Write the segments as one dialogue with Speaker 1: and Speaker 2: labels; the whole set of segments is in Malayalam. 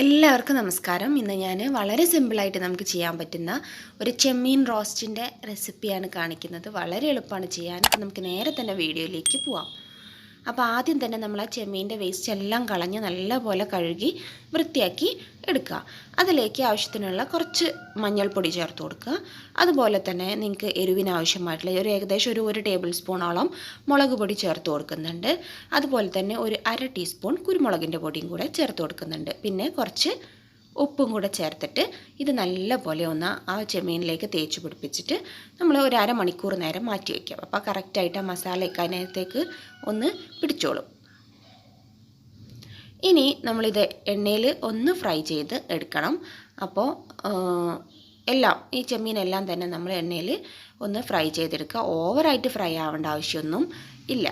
Speaker 1: എല്ലാവർക്കും നമസ്കാരം. ഇന്ന് ഞാൻ വളരെ സിമ്പിളായിട്ട് നമുക്ക് ചെയ്യാൻ പറ്റുന്ന ഒരു ചെമ്മീൻ റോസ്റ്റിൻ്റെ റെസിപ്പിയാണ് കാണിക്കുന്നത്. വളരെ എളുപ്പമാണ് ചെയ്യാൻ. നമുക്ക് നേരെ തന്നെ വീഡിയോയിലേക്ക് പോവാം. അപ്പോൾ ആദ്യം തന്നെ നമ്മൾ ആ ചെമ്മീൻ്റെ വേസ്റ്റ് എല്ലാം കളഞ്ഞ് നല്ലപോലെ കഴുകി വൃത്തിയാക്കി എടുക്കുക. അതിലേക്ക് ആവശ്യത്തിനുള്ള കുറച്ച് മഞ്ഞൾപ്പൊടി ചേർത്ത് കൊടുക്കുക. അതുപോലെ തന്നെ നിങ്ങൾക്ക് എരിവിന് ആവശ്യമായിട്ടുള്ള ഏകദേശം ഒരു ടേബിൾ സ്പൂണോളം മുളക് പൊടി ചേർത്ത് കൊടുക്കുന്നുണ്ട്. അതുപോലെ തന്നെ ഒരു 1/2 ടീസ്പൂൺ കുരുമുളകിൻ്റെ പൊടിയും കൂടെ ചേർത്ത് കൊടുക്കുന്നുണ്ട്. പിന്നെ കുറച്ച് ഉപ്പും കൂടെ ചേർത്തിട്ട് ഇത് നല്ലപോലെ ഒന്ന് ആ ചെമ്മീനിലേക്ക് തേച്ച് പിടിപ്പിച്ചിട്ട് നമ്മൾ ഒരു അരമണിക്കൂർ നേരം മാറ്റി വയ്ക്കാം. അപ്പോൾ കറക്റ്റായിട്ട് ആ മസാലയൊക്കെ അതിനകത്തേക്ക് ഒന്ന് പിടിച്ചോളും. ഇനി നമ്മളിത് എണ്ണയിൽ ഒന്ന് ഫ്രൈ ചെയ്ത് എടുക്കണം. അപ്പോൾ ഈ ചെമ്മീനെല്ലാം തന്നെ നമ്മൾ എണ്ണയിൽ ഒന്ന് ഫ്രൈ ചെയ്തെടുക്കുക. ഓവറായിട്ട് ഫ്രൈ ആവേണ്ട ആവശ്യമൊന്നും ഇല്ല.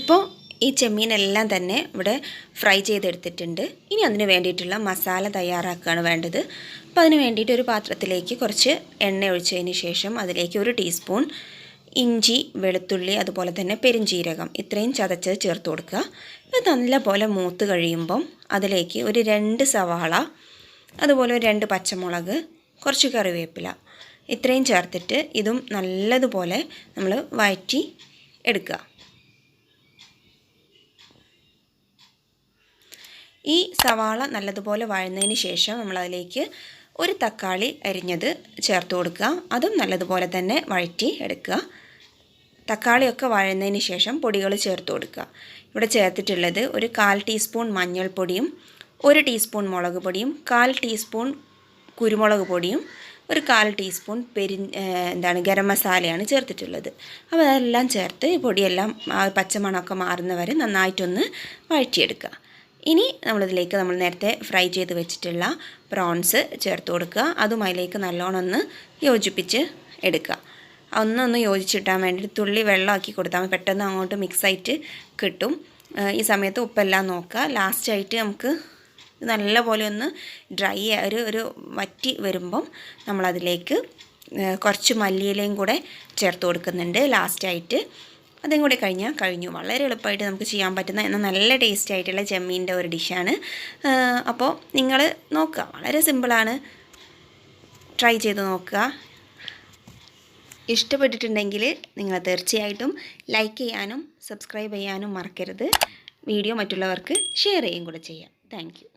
Speaker 1: ഇപ്പോൾ ഈ ചെമ്മീനെല്ലാം തന്നെ ഇവിടെ ഫ്രൈ ചെയ്തെടുത്തിട്ടുണ്ട്. ഇനി അതിന് വേണ്ടിയിട്ടുള്ള മസാല തയ്യാറാക്കുകയാണ് വേണ്ടത്. അപ്പോൾ അതിന് വേണ്ടിയിട്ട് ഒരു പാത്രത്തിലേക്ക് കുറച്ച് എണ്ണ ഒഴിച്ചതിന് ശേഷം അതിലേക്ക് 1 ടീസ്പൂൺ ഇഞ്ചി, വെളുത്തുള്ളി, അതുപോലെ തന്നെ പെരുംജീരകം ഇത്രയും ചതച്ചത് ചേർത്ത് കൊടുക്കുക. ഇത് നല്ലപോലെ മൂത്ത് കഴിയുമ്പം അതിലേക്ക് ഒരു 2 സവാള, അതുപോലെ ഒരു 2 പച്ചമുളക്, കുറച്ച് കറിവേപ്പില ഇത്രയും ചേർത്തിട്ട് ഇതും നല്ലതുപോലെ നമ്മൾ വഴറ്റി എടുക്കുക. ഈ സവാള നല്ലതുപോലെ വഴന്നതിന് ശേഷം നമ്മളതിലേക്ക് ഒരു തക്കാളി അരിഞ്ഞത് ചേർത്ത് കൊടുക്കുക. അതും നല്ലതുപോലെ തന്നെ വഴറ്റി എടുക്കുക. തക്കാളിയൊക്കെ വഴന്നതിന് ശേഷം പൊടികൾ ചേർത്ത് കൊടുക്കുക. ഇവിടെ ചേർത്തിട്ടുള്ളത് ഒരു 1/4 ടീസ്പൂൺ മഞ്ഞൾപ്പൊടിയും, 1 ടീസ്പൂൺ മുളക് പൊടിയും, 1/4 ടീസ്പൂൺ കുരുമുളക് പൊടിയും, ഒരു 1/4 ടീസ്പൂൺ ഗരം മസാലയാണ് ചേർത്തിട്ടുള്ളത്. അപ്പോൾ അതെല്ലാം ചേർത്ത് പൊടിയെല്ലാം പച്ചമണമൊക്കെ മാറുന്നവരെ നന്നായിട്ടൊന്ന് വഴറ്റിയെടുക്കുക. ഇനി നമ്മളിതിലേക്ക് നമ്മൾ നേരത്തെ ഫ്രൈ ചെയ്ത് വെച്ചിട്ടുള്ള പ്രോൺസ് ചേർത്ത് കൊടുക്കുക. അതും അതിലേക്ക് നല്ലോണം ഒന്ന് യോജിപ്പിച്ച് എടുക്കുക. ഒന്നൊന്ന് യോജിച്ചിട്ടാൻ വേണ്ടിയിട്ട് തുള്ളി വെള്ളമാക്കി കൊടുത്താൽ പെട്ടെന്ന് അങ്ങോട്ട് മിക്സായിട്ട് കിട്ടും. ഈ സമയത്ത് ഉപ്പെല്ലാം നോക്കുക. ലാസ്റ്റായിട്ട് നമുക്ക് നല്ലപോലെ ഒന്ന് ഡ്രൈ ഒരു വറ്റി വരുമ്പം നമ്മളതിലേക്ക് കുറച്ച് മല്ലിയിലയും കൂടെ ചേർത്ത് കൊടുക്കുന്നുണ്ട് ലാസ്റ്റായിട്ട്. അതും കൂടി കഴിഞ്ഞു. വളരെ എളുപ്പമായിട്ട് നമുക്ക് ചെയ്യാൻ പറ്റുന്ന എന്നാൽ നല്ല ടേസ്റ്റ് ആയിട്ടുള്ള ചെമ്മീൻ്റെ ഒരു ഡിഷാണ്. അപ്പോൾ നിങ്ങൾ നോക്കുക, വളരെ സിമ്പിളാണ്. ട്രൈ ചെയ്ത് നോക്കുക. ഇഷ്ടപ്പെട്ടിട്ടുണ്ടെങ്കിൽ നിങ്ങൾ തീർച്ചയായിട്ടും ലൈക്ക് ചെയ്യാനും സബ്സ്ക്രൈബ് ചെയ്യാനും മറക്കരുത്. വീഡിയോ മറ്റുള്ളവർക്ക് ഷെയർ ചെയ്യുകയും കൂടെ ചെയ്യാം. Thank you.